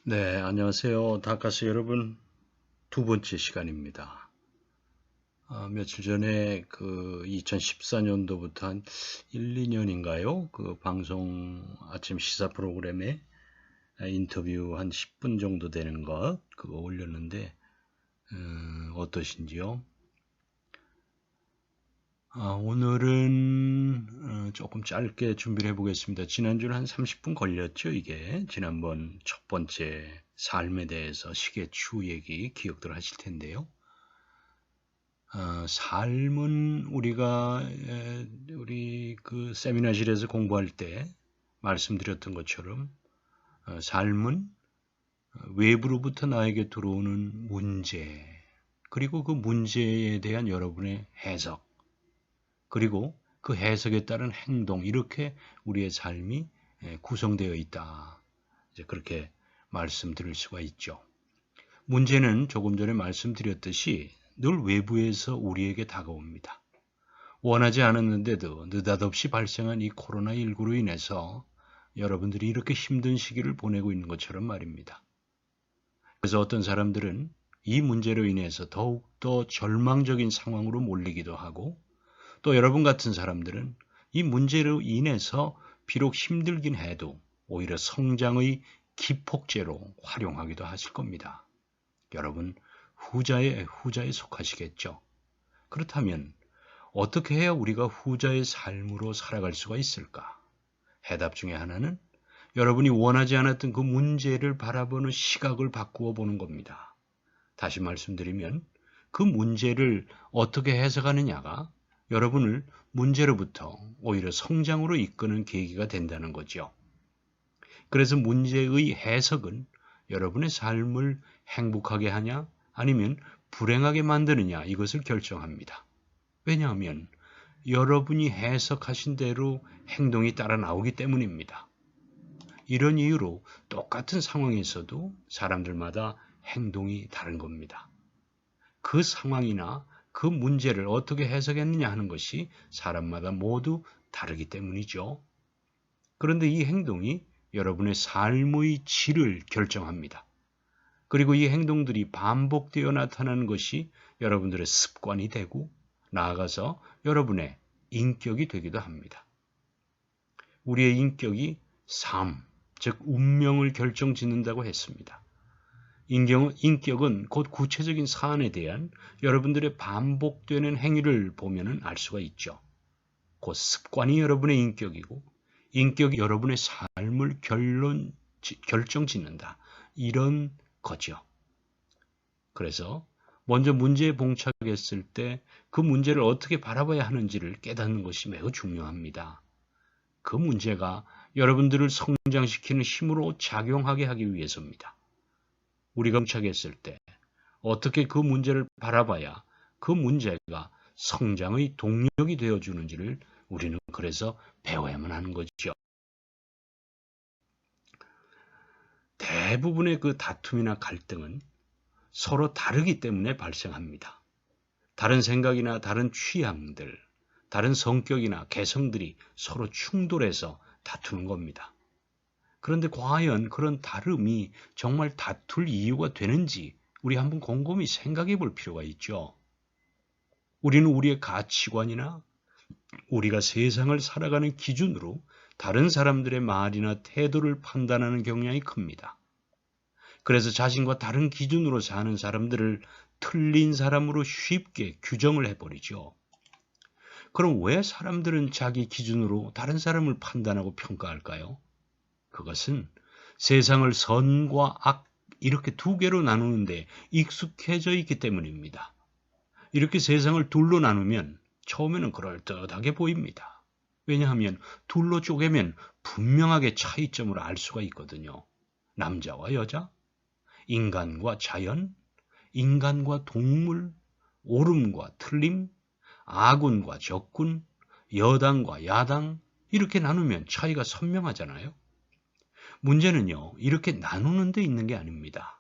네, 안녕하세요. 다카스 여러분. 두 번째 시간입니다. 며칠 전에 그 2014년도부터 한 1, 2년인가요? 그 방송 아침 시사 프로그램에 인터뷰 한 10분 정도 되는 것, 그거 올렸는데, 어떠신지요? 오늘은 조금 짧게 준비를 해보겠습니다. 지난주는 한 30분 걸렸죠, 이게. 지난번 첫 번째 삶에 대해서 시계 추 얘기 기억들 하실 텐데요. 삶은 우리 그 세미나실에서 공부할 때 말씀드렸던 것처럼 삶은 외부로부터 나에게 들어오는 문제, 그리고 그 문제에 대한 여러분의 해석, 그리고 그 해석에 따른 행동, 이렇게 우리의 삶이 구성되어 있다. 이제 그렇게 말씀드릴 수가 있죠. 문제는 조금 전에 말씀드렸듯이 늘 외부에서 우리에게 다가옵니다. 원하지 않았는데도 느닷없이 발생한 이 코로나19로 인해서 여러분들이 이렇게 힘든 시기를 보내고 있는 것처럼 말입니다. 그래서 어떤 사람들은 이 문제로 인해서 더욱더 절망적인 상황으로 몰리기도 하고, 또 여러분 같은 사람들은 이 문제로 인해서 비록 힘들긴 해도 오히려 성장의 기폭제로 활용하기도 하실 겁니다. 여러분 후자에 속하시겠죠. 그렇다면 어떻게 해야 우리가 후자의 삶으로 살아갈 수가 있을까? 해답 중에 하나는 여러분이 원하지 않았던 그 문제를 바라보는 시각을 바꾸어 보는 겁니다. 다시 말씀드리면 그 문제를 어떻게 해석하느냐가 여러분을 문제로부터 오히려 성장으로 이끄는 계기가 된다는 거죠. 그래서 문제의 해석은 여러분의 삶을 행복하게 하냐 아니면 불행하게 만드느냐, 이것을 결정합니다. 왜냐하면 여러분이 해석하신 대로 행동이 따라 나오기 때문입니다. 이런 이유로 똑같은 상황에서도 사람들마다 행동이 다른 겁니다. 그 상황이나 그 문제를 어떻게 해석했느냐 하는 것이 사람마다 모두 다르기 때문이죠. 그런데 이 행동이 여러분의 삶의 질을 결정합니다. 그리고 이 행동들이 반복되어 나타나는 것이 여러분들의 습관이 되고, 나아가서 여러분의 인격이 되기도 합니다. 우리의 인격이 삶, 즉 운명을 결정짓는다고 했습니다. 인격은 곧 구체적인 사안에 대한 여러분들의 반복되는 행위를 보면 알 수가 있죠. 곧 습관이 여러분의 인격이고, 인격이 여러분의 삶을 결정짓는다. 이런 거죠. 그래서 먼저 문제에 봉착했을 때 그 문제를 어떻게 바라봐야 하는지를 깨닫는 것이 매우 중요합니다. 그 문제가 여러분들을 성장시키는 힘으로 작용하게 하기 위해서입니다. 우리가 봉착했을 때 어떻게 그 문제를 바라봐야 그 문제가 성장의 동력이 되어주는지를 우리는 그래서 배워야만 하는 거죠. 대부분의 그 다툼이나 갈등은 서로 다르기 때문에 발생합니다. 다른 생각이나 다른 취향들, 다른 성격이나 개성들이 서로 충돌해서 다투는 겁니다. 그런데 과연 그런 다름이 정말 다툴 이유가 되는지 우리 한번 곰곰이 생각해 볼 필요가 있죠. 우리는 우리의 가치관이나 우리가 세상을 살아가는 기준으로 다른 사람들의 말이나 태도를 판단하는 경향이 큽니다. 그래서 자신과 다른 기준으로 사는 사람들을 틀린 사람으로 쉽게 규정을 해버리죠. 그럼 왜 사람들은 자기 기준으로 다른 사람을 판단하고 평가할까요? 그것은 세상을 선과 악, 이렇게 두 개로 나누는데 익숙해져 있기 때문입니다. 이렇게 세상을 둘로 나누면 처음에는 그럴듯하게 보입니다. 왜냐하면 둘로 쪼개면 분명하게 차이점을 알 수가 있거든요. 남자와 여자, 인간과 자연, 인간과 동물, 옳음과 틀림, 아군과 적군, 여당과 야당, 이렇게 나누면 차이가 선명하잖아요. 문제는요, 이렇게 나누는 데 있는 게 아닙니다.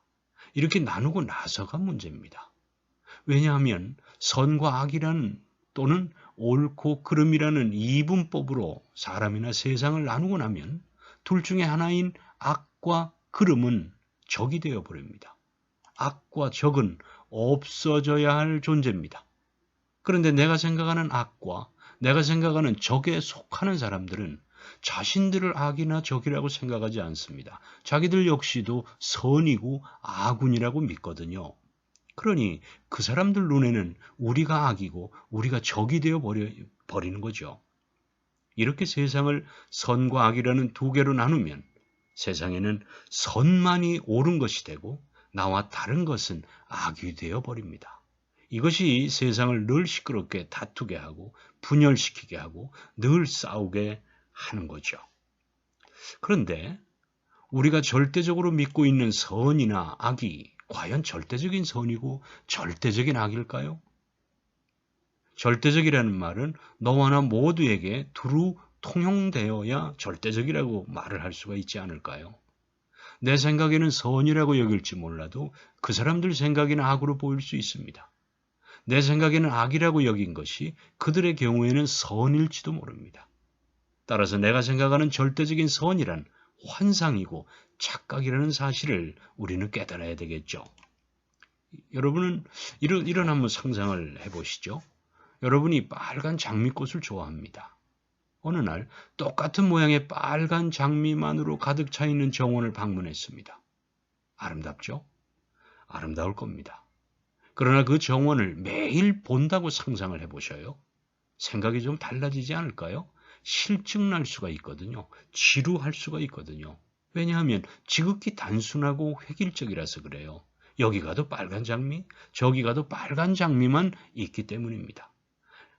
이렇게 나누고 나서가 문제입니다. 왜냐하면 선과 악이라는, 또는 옳고 그름이라는 이분법으로 사람이나 세상을 나누고 나면 둘 중에 하나인 악과 그름은 적이 되어버립니다. 악과 적은 없어져야 할 존재입니다. 그런데 내가 생각하는 악과 내가 생각하는 적에 속하는 사람들은 자신들을 악이나 적이라고 생각하지 않습니다. 자기들 역시도 선이고 아군이라고 믿거든요. 그러니 그 사람들 눈에는 우리가 악이고 우리가 적이 되어 버리는 거죠. 이렇게 세상을 선과 악이라는 두 개로 나누면 세상에는 선만이 옳은 것이 되고 나와 다른 것은 악이 되어 버립니다. 이것이 세상을 늘 시끄럽게 다투게 하고 분열시키게 하고 늘 싸우게 하는 거죠. 그런데 우리가 절대적으로 믿고 있는 선이나 악이 과연 절대적인 선이고 절대적인 악일까요? 절대적이라는 말은 너와 나 모두에게 두루 통용되어야 절대적이라고 말을 할 수가 있지 않을까요? 내 생각에는 선이라고 여길지 몰라도 그 사람들 생각에는 악으로 보일 수 있습니다. 내 생각에는 악이라고 여긴 것이 그들의 경우에는 선일지도 모릅니다. 따라서 내가 생각하는 절대적인 선이란 환상이고 착각이라는 사실을 우리는 깨달아야 되겠죠. 여러분은 이런 한번 상상을 해보시죠. 여러분이 빨간 장미꽃을 좋아합니다. 어느 날 똑같은 모양의 빨간 장미만으로 가득 차 있는 정원을 방문했습니다. 아름답죠? 아름다울 겁니다. 그러나 그 정원을 매일 본다고 상상을 해보셔요. 생각이 좀 달라지지 않을까요? 실증날 수가 있거든요. 지루할 수가 있거든요. 왜냐하면 지극히 단순하고 획일적이라서 그래요. 여기 가도 빨간 장미, 저기 가도 빨간 장미만 있기 때문입니다.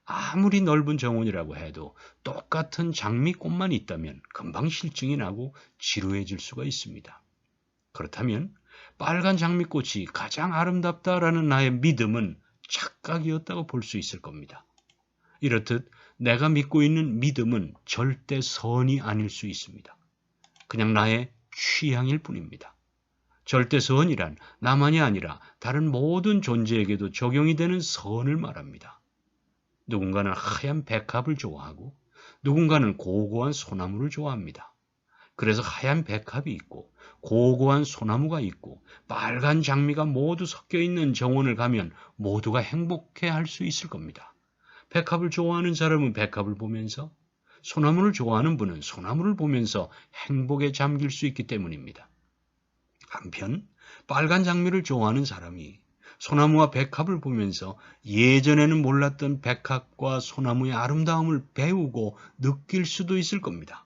아무리 넓은 정원이라고 해도 똑같은 장미꽃만 있다면 금방 실증이 나고 지루해질 수가 있습니다. 그렇다면 빨간 장미꽃이 가장 아름답다라는 나의 믿음은 착각이었다고 볼 수 있을 겁니다. 이렇듯 내가 믿고 있는 믿음은 절대 선이 아닐 수 있습니다. 그냥 나의 취향일 뿐입니다. 절대 선이란 나만이 아니라 다른 모든 존재에게도 적용이 되는 선을 말합니다. 누군가는 하얀 백합을 좋아하고 누군가는 고고한 소나무를 좋아합니다. 그래서 하얀 백합이 있고 고고한 소나무가 있고 빨간 장미가 모두 섞여 있는 정원을 가면 모두가 행복해할 수 있을 겁니다. 백합을 좋아하는 사람은 백합을 보면서 소나무를 좋아하는 분은 소나무를 보면서 행복에 잠길 수 있기 때문입니다. 한편 빨간 장미를 좋아하는 사람이 소나무와 백합을 보면서 예전에는 몰랐던 백합과 소나무의 아름다움을 배우고 느낄 수도 있을 겁니다.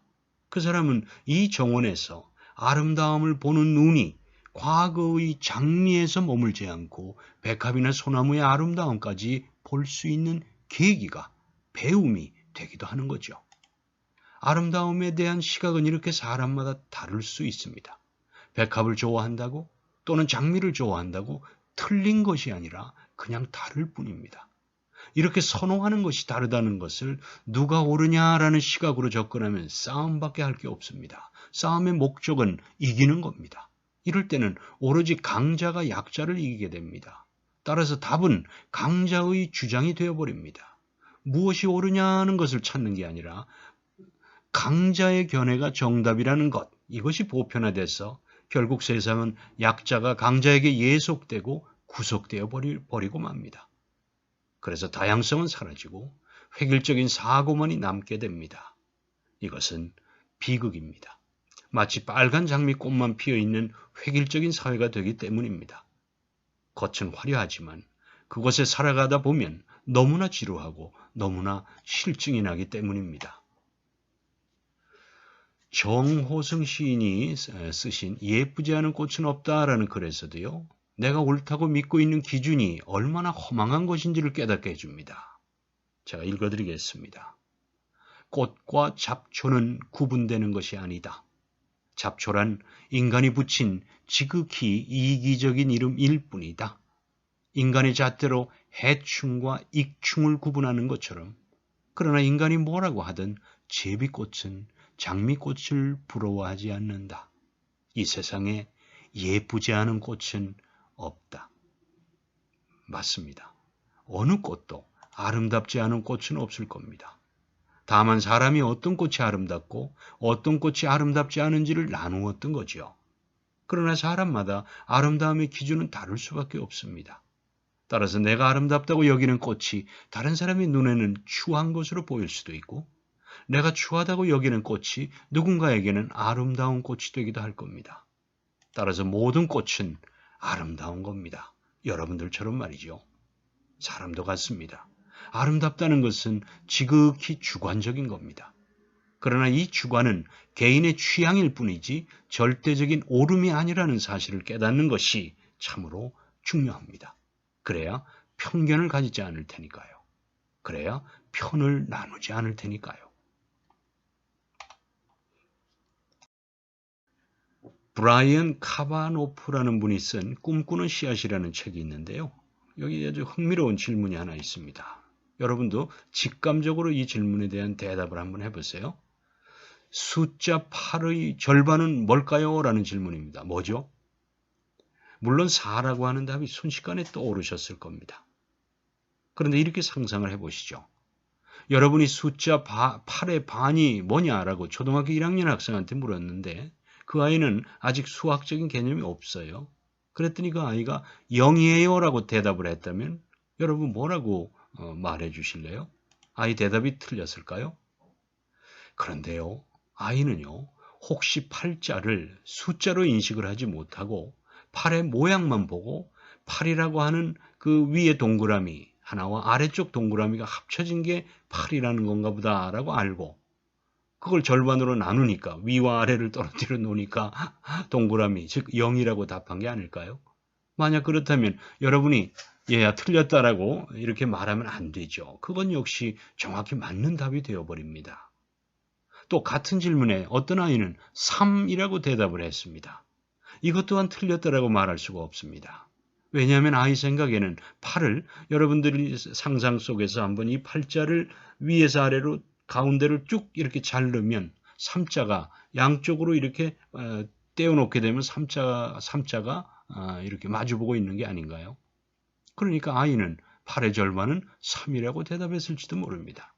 그 사람은 이 정원에서 아름다움을 보는 눈이 과거의 장미에서 머물지 않고 백합이나 소나무의 아름다움까지 볼 수 있는 계기가 배움이 되기도 하는 거죠. 아름다움에 대한 시각은 이렇게 사람마다 다를 수 있습니다. 백합을 좋아한다고 또는 장미를 좋아한다고 틀린 것이 아니라 그냥 다를 뿐입니다. 이렇게 선호하는 것이 다르다는 것을 누가 옳으냐라는 시각으로 접근하면 싸움밖에 할 게 없습니다. 싸움의 목적은 이기는 겁니다. 이럴 때는 오로지 강자가 약자를 이기게 됩니다. 따라서 답은 강자의 주장이 되어버립니다. 무엇이 옳으냐는 것을 찾는 게 아니라 강자의 견해가 정답이라는 것, 이것이 보편화돼서 결국 세상은 약자가 강자에게 예속되고 구속되어 버리고 맙니다. 그래서 다양성은 사라지고 획일적인 사고만이 남게 됩니다. 이것은 비극입니다. 마치 빨간 장미꽃만 피어있는 획일적인 사회가 되기 때문입니다. 겉은 화려하지만 그곳에 살아가다 보면 너무나 지루하고 너무나 실증이 나기 때문입니다. 정호승 시인이 쓰신 예쁘지 않은 꽃은 없다라는 글에서도요. 내가 옳다고 믿고 있는 기준이 얼마나 허망한 것인지를 깨닫게 해줍니다. 제가 읽어드리겠습니다. 꽃과 잡초는 구분되는 것이 아니다. 잡초란 인간이 붙인 지극히 이기적인 이름일 뿐이다. 인간의 잣대로 해충과 익충을 구분하는 것처럼 그러나 인간이 뭐라고 하든 제비꽃은 장미꽃을 부러워하지 않는다. 이 세상에 예쁘지 않은 꽃은 없다. 맞습니다. 어느 꽃도 아름답지 않은 꽃은 없을 겁니다. 다만 사람이 어떤 꽃이 아름답고 어떤 꽃이 아름답지 않은지를 나누었던 거죠. 그러나 사람마다 아름다움의 기준은 다를 수밖에 없습니다. 따라서 내가 아름답다고 여기는 꽃이 다른 사람의 눈에는 추한 것으로 보일 수도 있고 내가 추하다고 여기는 꽃이 누군가에게는 아름다운 꽃이 되기도 할 겁니다. 따라서 모든 꽃은 아름다운 겁니다. 여러분들처럼 말이죠. 사람도 같습니다. 아름답다는 것은 지극히 주관적인 겁니다. 그러나 이 주관은 개인의 취향일 뿐이지 절대적인 옳음이 아니라는 사실을 깨닫는 것이 참으로 중요합니다. 그래야 편견을 가지지 않을 테니까요. 그래야 편을 나누지 않을 테니까요. 브라이언 카바노프라는 분이 쓴 꿈꾸는 씨앗이라는 책이 있는데요. 여기 아주 흥미로운 질문이 하나 있습니다. 여러분도 직감적으로 이 질문에 대한 대답을 한번 해보세요. 숫자 8의 절반은 뭘까요? 라는 질문입니다. 뭐죠? 물론 4라고 하는 답이 순식간에 떠오르셨을 겁니다. 그런데 이렇게 상상을 해보시죠. 여러분이 숫자 8의 반이 뭐냐라고 초등학교 1학년 학생한테 물었는데 그 아이는 아직 수학적인 개념이 없어요. 그랬더니 그 아이가 0이에요 라고 대답을 했다면 여러분 뭐라고 말해 주실래요? 아이 대답이 틀렸을까요? 그런데요. 아이는요. 혹시 8자를 숫자로 인식을 하지 못하고 8의 모양만 보고 8이라고 하는 그 위에 동그라미 하나와 아래쪽 동그라미가 합쳐진 게 8이라는 건가 보다라고 알고 그걸 절반으로 나누니까 위와 아래를 떨어뜨려 놓으니까 동그라미 즉 0이라고 답한 게 아닐까요? 만약 그렇다면 여러분이 얘야 틀렸다라고 이렇게 말하면 안 되죠. 그건 역시 정확히 맞는 답이 되어버립니다. 또 같은 질문에 어떤 아이는 3이라고 대답을 했습니다. 이것 또한 틀렸다라고 말할 수가 없습니다. 왜냐하면 아이 생각에는 8을 여러분들이 상상 속에서 한번 이 8자를 위에서 아래로 가운데를 쭉 이렇게 자르면 3자가 양쪽으로 이렇게 떼어놓게 되면 3자가 이렇게 마주보고 있는 게 아닌가요? 그러니까 아이는 8의 절반은 3이라고 대답했을지도 모릅니다.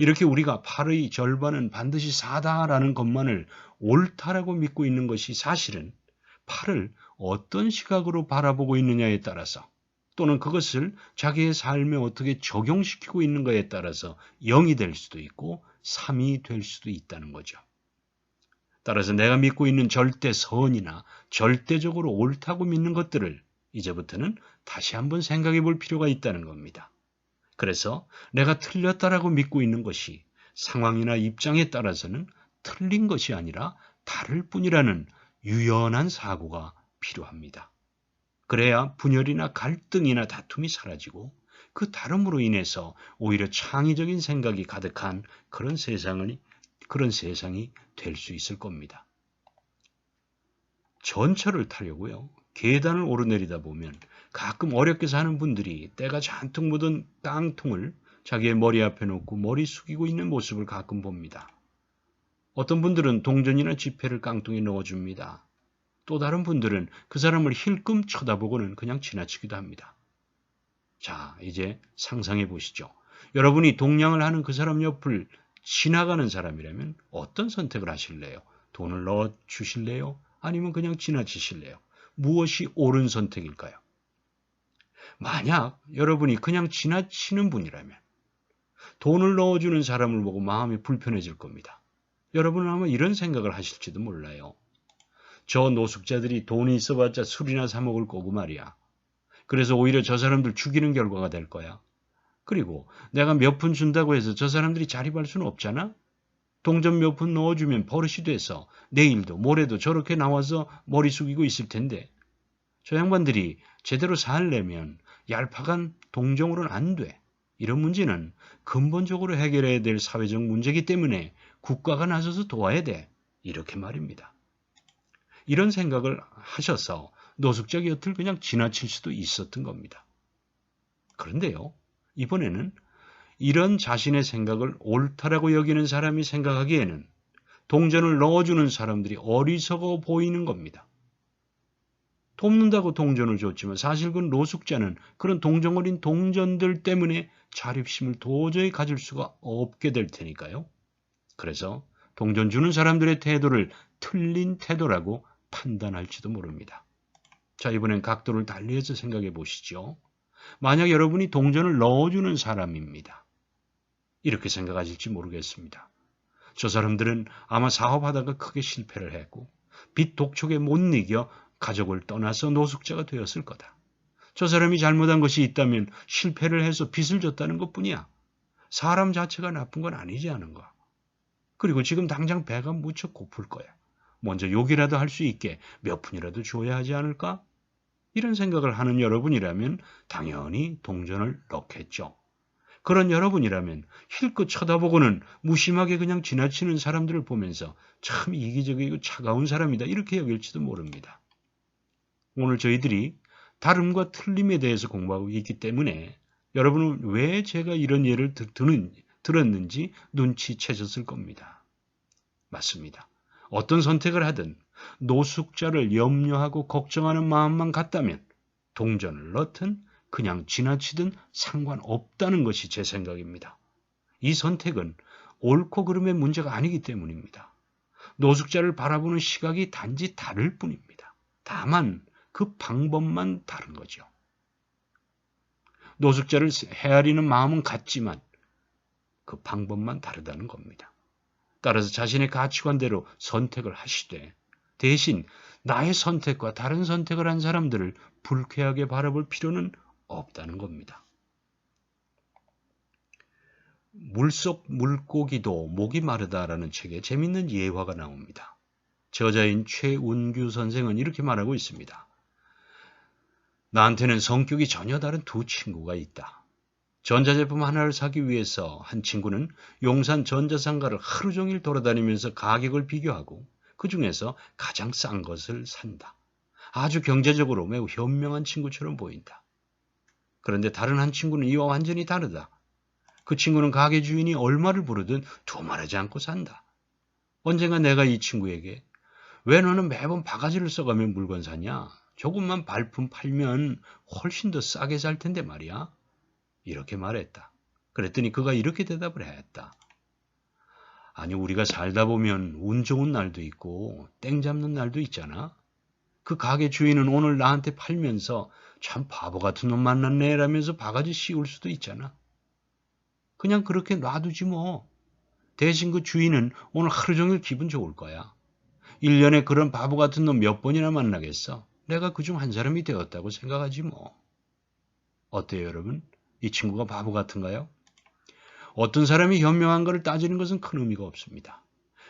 이렇게 우리가 8의 절반은 반드시 4다라는 것만을 옳다라고 믿고 있는 것이 사실은 8을 어떤 시각으로 바라보고 있느냐에 따라서 또는 그것을 자기의 삶에 어떻게 적용시키고 있는가에 따라서 0이 될 수도 있고 3이 될 수도 있다는 거죠. 따라서 내가 믿고 있는 절대선이나 절대적으로 옳다고 믿는 것들을 이제부터는 다시 한번 생각해 볼 필요가 있다는 겁니다. 그래서 내가 틀렸다라고 믿고 있는 것이 상황이나 입장에 따라서는 틀린 것이 아니라 다를 뿐이라는 유연한 사고가 필요합니다. 그래야 분열이나 갈등이나 다툼이 사라지고 그 다름으로 인해서 오히려 창의적인 생각이 가득한 그런 세상이 될 수 있을 겁니다. 전철을 타려고요. 계단을 오르내리다 보면 가끔 어렵게 사는 분들이 때가 잔뜩 묻은 깡통을 자기의 머리 앞에 놓고 머리 숙이고 있는 모습을 가끔 봅니다. 어떤 분들은 동전이나 지폐를 깡통에 넣어줍니다. 또 다른 분들은 그 사람을 힐끔 쳐다보고는 그냥 지나치기도 합니다. 자, 이제 상상해 보시죠. 여러분이 동냥을 하는 그 사람 옆을 지나가는 사람이라면 어떤 선택을 하실래요? 돈을 넣어 주실래요? 아니면 그냥 지나치실래요? 무엇이 옳은 선택일까요? 만약 여러분이 그냥 지나치는 분이라면 돈을 넣어주는 사람을 보고 마음이 불편해질 겁니다. 여러분은 아마 이런 생각을 하실지도 몰라요. 저 노숙자들이 돈이 있어봤자 술이나 사 먹을 거고 말이야. 그래서 오히려 저 사람들 죽이는 결과가 될 거야. 그리고 내가 몇 푼 준다고 해서 저 사람들이 자립할 수는 없잖아. 동전 몇 푼 넣어주면 버릇이 돼서 내일도 모레도 저렇게 나와서 머리 숙이고 있을 텐데 저 양반들이 제대로 살려면 얄팍한 동정으로는 안 돼. 이런 문제는 근본적으로 해결해야 될 사회적 문제이기 때문에 국가가 나서서 도와야 돼. 이렇게 말입니다. 이런 생각을 하셔서 노숙자 곁을 그냥 지나칠 수도 있었던 겁니다. 그런데요, 이번에는 이런 자신의 생각을 옳다라고 여기는 사람이 생각하기에는 동전을 넣어주는 사람들이 어리석어 보이는 겁니다. 돕는다고 동전을 줬지만 사실 그 노숙자는 그런 동정어린 동전들 때문에 자립심을 도저히 가질 수가 없게 될 테니까요. 그래서 동전 주는 사람들의 태도를 틀린 태도라고 판단할지도 모릅니다. 자, 이번엔 각도를 달리해서 생각해 보시죠. 만약 여러분이 동전을 넣어주는 사람입니다. 이렇게 생각하실지 모르겠습니다. 저 사람들은 아마 사업하다가 크게 실패를 했고 빚 독촉에 못 이겨 가족을 떠나서 노숙자가 되었을 거다. 저 사람이 잘못한 것이 있다면 실패를 해서 빚을 졌다는 것뿐이야. 사람 자체가 나쁜 건 아니지 않은가. 그리고 지금 당장 배가 무척 고플 거야. 먼저 욕이라도 할 수 있게 몇 푼이라도 줘야 하지 않을까? 이런 생각을 하는 여러분이라면 당연히 동전을 넣겠죠. 그런 여러분이라면 힐끗 쳐다보고는 무심하게 그냥 지나치는 사람들을 보면서 참 이기적이고 차가운 사람이다 이렇게 여길지도 모릅니다. 오늘 저희들이 다름과 틀림에 대해서 공부하고 있기 때문에 여러분은 왜 제가 이런 예를 들었는지 눈치채셨을 겁니다. 맞습니다. 어떤 선택을 하든 노숙자를 염려하고 걱정하는 마음만 같다면 동전을 넣든 그냥 지나치든 상관없다는 것이 제 생각입니다. 이 선택은 옳고 그름의 문제가 아니기 때문입니다. 노숙자를 바라보는 시각이 단지 다를 뿐입니다. 다만 그 방법만 다른 거죠. 노숙자를 헤아리는 마음은 같지만 그 방법만 다르다는 겁니다. 따라서 자신의 가치관대로 선택을 하시되 대신 나의 선택과 다른 선택을 한 사람들을 불쾌하게 바라볼 필요는 없다는 겁니다. 물속 물고기도 목이 마르다라는 책에 재밌는 예화가 나옵니다. 저자인 최운규 선생은 이렇게 말하고 있습니다. 나한테는 성격이 전혀 다른 두 친구가 있다. 전자제품 하나를 사기 위해서 한 친구는 용산 전자상가를 하루 종일 돌아다니면서 가격을 비교하고 그 중에서 가장 싼 것을 산다. 아주 경제적으로 매우 현명한 친구처럼 보인다. 그런데 다른 한 친구는 이와 완전히 다르다. 그 친구는 가게 주인이 얼마를 부르든 두말하지 않고 산다. 언젠가 내가 이 친구에게 왜 너는 매번 바가지를 써가며 물건 사냐? 조금만 발품 팔면 훨씬 더 싸게 살 텐데 말이야. 이렇게 말했다. 그랬더니 그가 이렇게 대답을 했다. 아니 우리가 살다 보면 운 좋은 날도 있고 땡 잡는 날도 있잖아. 그 가게 주인은 오늘 나한테 팔면서 참 바보 같은 놈 만났네 라면서 바가지 씌울 수도 있잖아. 그냥 그렇게 놔두지 뭐. 대신 그 주인은 오늘 하루 종일 기분 좋을 거야. 1년에 그런 바보 같은 놈 몇 번이나 만나겠어. 내가 그중 한 사람이 되었다고 생각하지 뭐. 어때요 여러분? 이 친구가 바보 같은가요? 어떤 사람이 현명한가를 따지는 것은 큰 의미가 없습니다.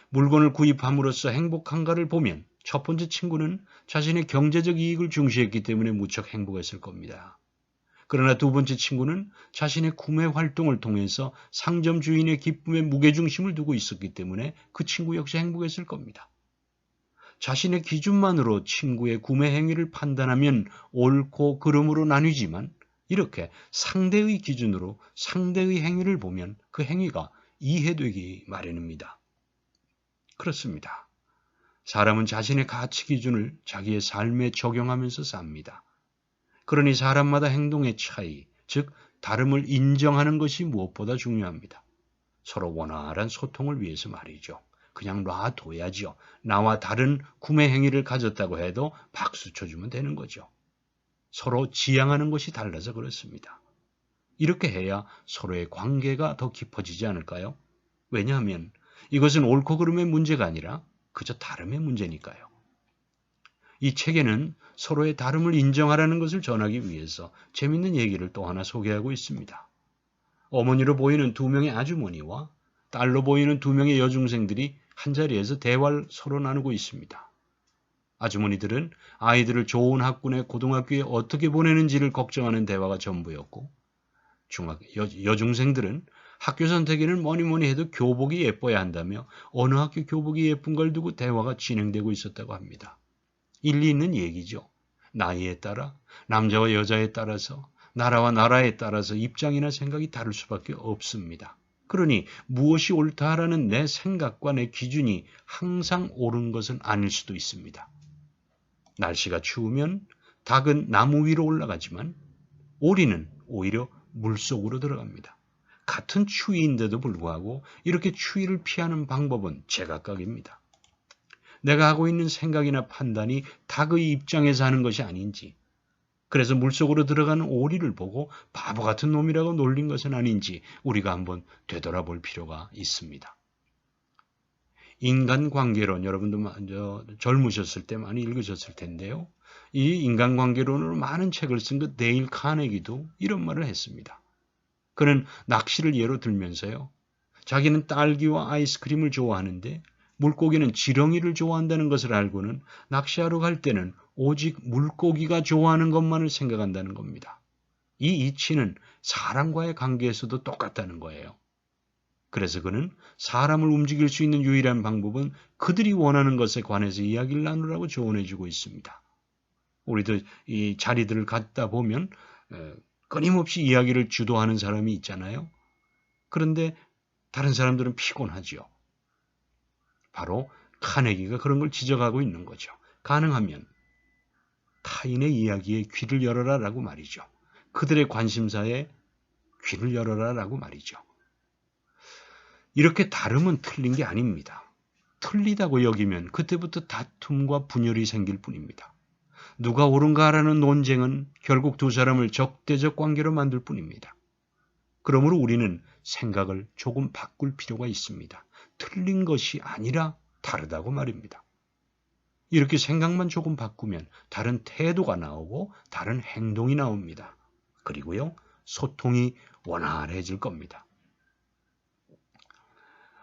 물건을 구입함으로써 행복한가를 보면 첫 번째 친구는 자신의 경제적 이익을 중시했기 때문에 무척 행복했을 겁니다. 그러나 두 번째 친구는 자신의 구매 활동을 통해서 상점 주인의 기쁨에 무게중심을 두고 있었기 때문에 그 친구 역시 행복했을 겁니다. 자신의 기준만으로 친구의 구매 행위를 판단하면 옳고 그름으로 나뉘지만 이렇게 상대의 기준으로 상대의 행위를 보면 그 행위가 이해되기 마련입니다. 그렇습니다. 사람은 자신의 가치 기준을 자기의 삶에 적용하면서 삽니다. 그러니 사람마다 행동의 차이, 즉 다름을 인정하는 것이 무엇보다 중요합니다. 서로 원활한 소통을 위해서 말이죠. 그냥 놔둬야죠. 나와 다른 구매 행위를 가졌다고 해도 박수 쳐주면 되는 거죠. 서로 지향하는 것이 달라서 그렇습니다. 이렇게 해야 서로의 관계가 더 깊어지지 않을까요? 왜냐하면 이것은 옳고 그름의 문제가 아니라 그저 다름의 문제니까요. 이 책에는 서로의 다름을 인정하라는 것을 전하기 위해서 재밌는 얘기를 또 하나 소개하고 있습니다. 어머니로 보이는 두 명의 아주머니와 딸로 보이는 두 명의 여중생들이 한자리에서 대화를 서로 나누고 있습니다. 아주머니들은 아이들을 좋은 학군의 고등학교에 어떻게 보내는지를 걱정하는 대화가 전부였고 여중생들은 학교 선택에는 뭐니 해도 교복이 예뻐야 한다며 어느 학교 교복이 예쁜 걸 두고 대화가 진행되고 있었다고 합니다. 일리 있는 얘기죠. 나이에 따라, 남자와 여자에 따라서, 나라와 나라에 따라서 입장이나 생각이 다를 수밖에 없습니다. 그러니 무엇이 옳다라는 내 생각과 내 기준이 항상 옳은 것은 아닐 수도 있습니다. 날씨가 추우면 닭은 나무 위로 올라가지만 오리는 오히려 물속으로 들어갑니다. 같은 추위인데도 불구하고 이렇게 추위를 피하는 방법은 제각각입니다. 내가 하고 있는 생각이나 판단이 닭의 입장에서 하는 것이 아닌지, 그래서 물속으로 들어가는 오리를 보고 바보 같은 놈이라고 놀린 것은 아닌지 우리가 한번 되돌아볼 필요가 있습니다. 인간관계론, 여러분도 젊으셨을 때 많이 읽으셨을 텐데요. 이 인간관계론으로 많은 책을 쓴 그 데일 카네기도 이런 말을 했습니다. 그는 낚시를 예로 들면서요. 자기는 딸기와 아이스크림을 좋아하는데 물고기는 지렁이를 좋아한다는 것을 알고는 낚시하러 갈 때는 오직 물고기가 좋아하는 것만을 생각한다는 겁니다. 이 이치는 사람과의 관계에서도 똑같다는 거예요. 그래서 그는 사람을 움직일 수 있는 유일한 방법은 그들이 원하는 것에 관해서 이야기를 나누라고 조언해 주고 있습니다. 우리도 이 자리들을 갖다 보면 끊임없이 이야기를 주도하는 사람이 있잖아요. 그런데 다른 사람들은 피곤하죠. 바로 카네기가 그런 걸 지적하고 있는 거죠. 가능하면 타인의 이야기에 귀를 열어라라고 말이죠. 그들의 관심사에 귀를 열어라라고 말이죠. 이렇게 다름은 틀린 게 아닙니다. 틀리다고 여기면 그때부터 다툼과 분열이 생길 뿐입니다. 누가 옳은가라는 논쟁은 결국 두 사람을 적대적 관계로 만들 뿐입니다. 그러므로 우리는 생각을 조금 바꿀 필요가 있습니다. 틀린 것이 아니라 다르다고 말입니다. 이렇게 생각만 조금 바꾸면 다른 태도가 나오고 다른 행동이 나옵니다. 그리고요, 소통이 원활해질 겁니다.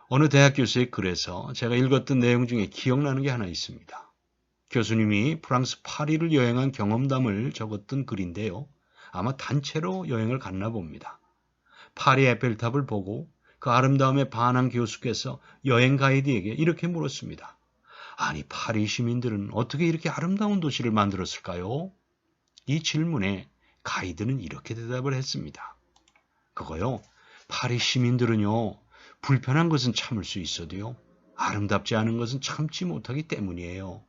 어느 대학 교수의 글에서 제가 읽었던 내용 중에 기억나는 게 하나 있습니다. 교수님이 프랑스 파리를 여행한 경험담을 적었던 글인데요. 아마 단체로 여행을 갔나 봅니다. 파리 에펠탑을 보고 그 아름다움에 반한 교수께서 여행 가이드에게 이렇게 물었습니다. 아니, 파리 시민들은 어떻게 이렇게 아름다운 도시를 만들었을까요? 이 질문에 가이드는 이렇게 대답을 했습니다. 그거요, 파리 시민들은요, 불편한 것은 참을 수 있어도요, 아름답지 않은 것은 참지 못하기 때문이에요.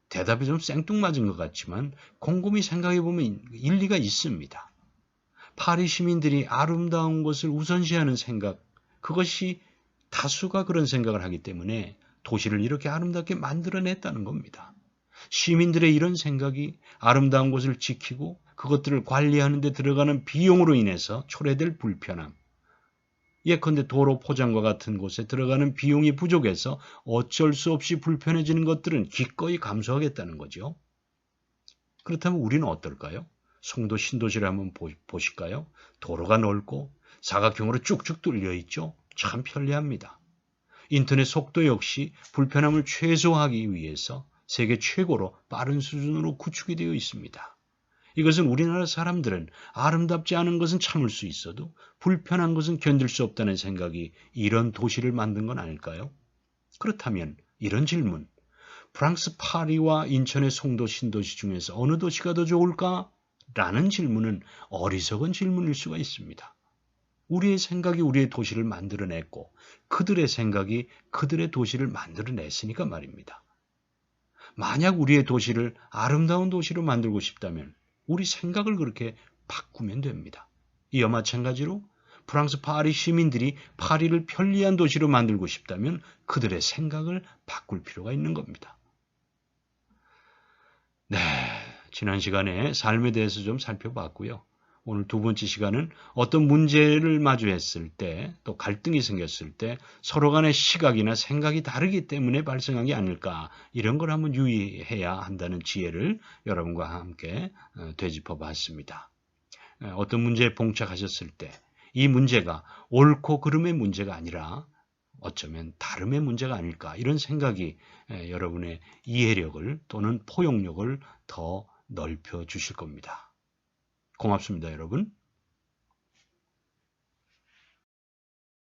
대답이 좀 생뚱맞은 것 같지만 곰곰이 생각해보면 일리가 있습니다. 파리 시민들이 아름다운 것을 우선시하는 생각, 그것이 다수가 그런 생각을 하기 때문에 도시를 이렇게 아름답게 만들어냈다는 겁니다. 시민들의 이런 생각이 아름다운 곳을 지키고 그것들을 관리하는 데 들어가는 비용으로 인해서 초래될 불편함, 예컨대 도로 포장과 같은 곳에 들어가는 비용이 부족해서 어쩔 수 없이 불편해지는 것들은 기꺼이 감수하겠다는 거죠. 그렇다면 우리는 어떨까요? 송도 신도시를 한번 보실까요? 도로가 넓고 사각형으로 쭉쭉 뚫려 있죠. 참 편리합니다. 인터넷 속도 역시 불편함을 최소화하기 위해서 세계 최고로 빠른 수준으로 구축이 되어 있습니다. 이것은 우리나라 사람들은 아름답지 않은 것은 참을 수 있어도 불편한 것은 견딜 수 없다는 생각이 이런 도시를 만든 건 아닐까요? 그렇다면 이런 질문, 프랑스 파리와 인천의 송도 신도시 중에서 어느 도시가 더 좋을까? 라는 질문은 어리석은 질문일 수가 있습니다. 우리의 생각이 우리의 도시를 만들어냈고 그들의 생각이 그들의 도시를 만들어냈으니까 말입니다. 만약 우리의 도시를 아름다운 도시로 만들고 싶다면 우리 생각을 그렇게 바꾸면 됩니다. 이와 마찬가지로 프랑스 파리 시민들이 파리를 편리한 도시로 만들고 싶다면 그들의 생각을 바꿀 필요가 있는 겁니다. 네, 지난 시간에 삶에 대해서 좀 살펴봤고요. 오늘 두 번째 시간은 어떤 문제를 마주했을 때, 또 갈등이 생겼을 때 서로 간의 시각이나 생각이 다르기 때문에 발생한 게 아닐까, 이런 걸 한번 유의해야 한다는 지혜를 여러분과 함께 되짚어 봤습니다. 어떤 문제에 봉착하셨을 때 이 문제가 옳고 그름의 문제가 아니라 어쩌면 다름의 문제가 아닐까, 이런 생각이 여러분의 이해력을 또는 포용력을 더 넓혀 주실 겁니다. 고맙습니다, 여러분.